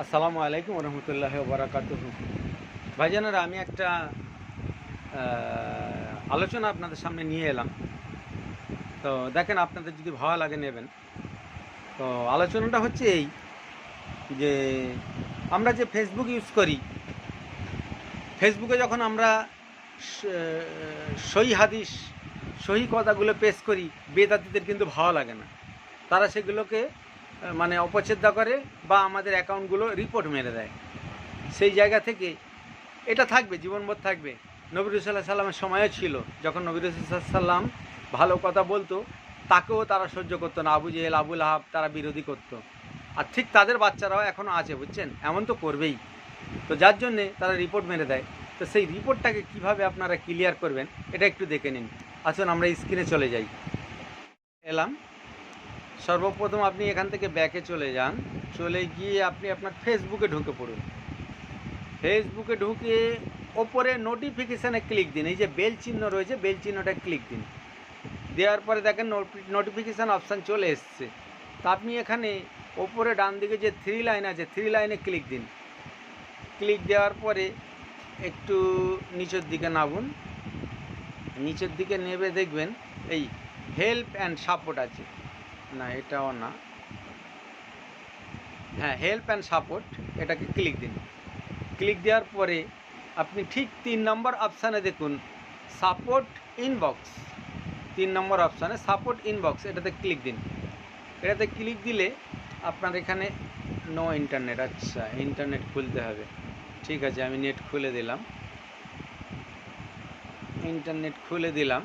আসসালামু আলাইকুম রহমতুল্লাহি ওয়া বারাকাতুহু। ভাইজানেরা, আমি একটা আলোচনা আপনাদের সামনে নিয়ে এলাম। তো দেখেন, আপনাদের যদি ভালো লাগে নেবেন। তো আলোচনাটা হচ্ছে এই যে আমরা যে ফেসবুক ইউজ করি, ফেসবুকে যখন আমরা সহি হাদিস, সহি কথাগুলো পেশ করি, বেদাতীদের কিন্তু ভালো লাগে না। তারা সেগুলোকে মানে অপছেদ্য করে বা আমাদের অ্যাকাউন্টগুলো রিপোর্ট মেরে দেয়। সেই জায়গা থেকে এটা থাকবে, জীবনভর থাকবে। নবী রাসূলুল্লাহ সাল্লামের সময়ও ছিল, যখন নবী রাসূলুল্লাহ সাল্লাম ভালো কথা বলতো, তাকেও তারা সহ্য করতো না। আবু জেহেল, আবু লাহাব তারা বিরোধী করতো। আর ঠিক তাদের বাচ্চারাও এখনও আছে, বুঝছেন, এমন তো করবেই। তো যার জন্যে তারা রিপোর্ট মেরে দেয়। তো সেই রিপোর্টটাকে কিভাবে আপনারা ক্লিয়ার করবেন, এটা একটু দেখে নিন। আসুন আমরা স্ক্রিনে চলে যাই। এলাম। সর্বপ্রথম আপনি এখান থেকে ব্যাকে চলে যান। চলে গিয়ে আপনি আপনার ফেসবুকে ঢুকে পড়ুন। ফেসবুকে ঢুকে ওপরে নোটিফিকেশানে ক্লিক দিন। এই যে বেল চিহ্ন রয়েছে, বেল চিহ্নটা ক্লিক দিন। দেওয়ার পরে দেখেন নোটিফিকেশান অপশান চলে এসছে। তা আপনি এখানে ওপরে ডান দিকে যে 3 লাইন আছে, 3 লাইনে ক্লিক দিন। ক্লিক দেওয়ার পরে একটু নিচের দিকে নামুন। নিচের দিকে নেমে দেখবেন এই হেল্প অ্যান্ড সাপোর্ট আছে। না, এটাও না। হ্যাঁ, হেল্প অ্যান্ড সাপোর্ট, এটাকে ক্লিক দিন। ক্লিক দেওয়ার পরে আপনি ঠিক 3 নম্বর অপশানে দেখুন সাপোর্ট ইনবক্স। 3 নম্বর অপশানে সাপোর্ট ইনবক্স, এটাতে ক্লিক দিন। এটাতে ক্লিক দিলে আপনার এখানে নো ইন্টারনেট। আচ্ছা, ইন্টারনেট খুলতে হবে। ঠিক আছে, আমি নেট খুলে দিলাম। ইন্টারনেট খুলে দিলাম।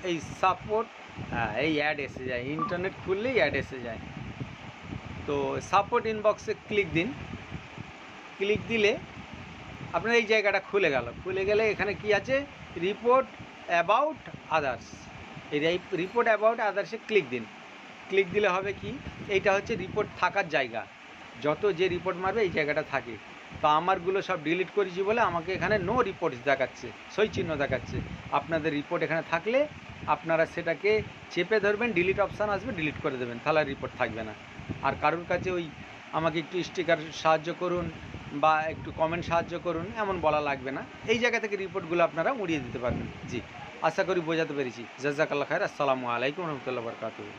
এই সাপোর্ট, এই অ্যাড এসে যায়। ইন্টারনেট খুললেই অ্যাড এসে যায়। তো সাপোর্ট ইনবক্সে ক্লিক দিন। ক্লিক দিলে আপনার এই জায়গাটা খুলে গেল। খুলে গেলে এখানে কি আছে, রিপোর্ট অ্যাবাউট আদার্স। এই রিপোর্ট অ্যাবাউট আদার্সে ক্লিক দিন। ক্লিক দিলে হবে কি, এইটা হচ্ছে রিপোর্ট থাকার জায়গা। যত যে রিপোর্ট মারবে এই জায়গাটা থাকে। তো আমারগুলো সব ডিলিট করেছি বলে আমাকে এখানে নো রিপোর্টস দেখাচ্ছে, সই চিহ্ন দেখাচ্ছে। আপনাদের রিপোর্ট এখানে থাকলে আপনারা সেটাকে চেপে ধরবেন, ডিলিট অপশান আসবে, ডিলিট করে দেবেন, তাহলে রিপোর্ট থাকবে না। আর কারোর কাছে ওই আমাকে একটু স্টিকার সাহায্য করুন বা একটু কমেন্ট সাহায্য করুন এমন বলা লাগবে না। এই জায়গা থেকে রিপোর্টগুলো আপনারা উড়িয়ে দিতে পারবেন। জি, আশা করি বোঝাতে পেরেছি। জাযাকাল্লাহ খায়র। আসসালামু আলাইকুম রহমতুল্লাহ বরকাতুহু।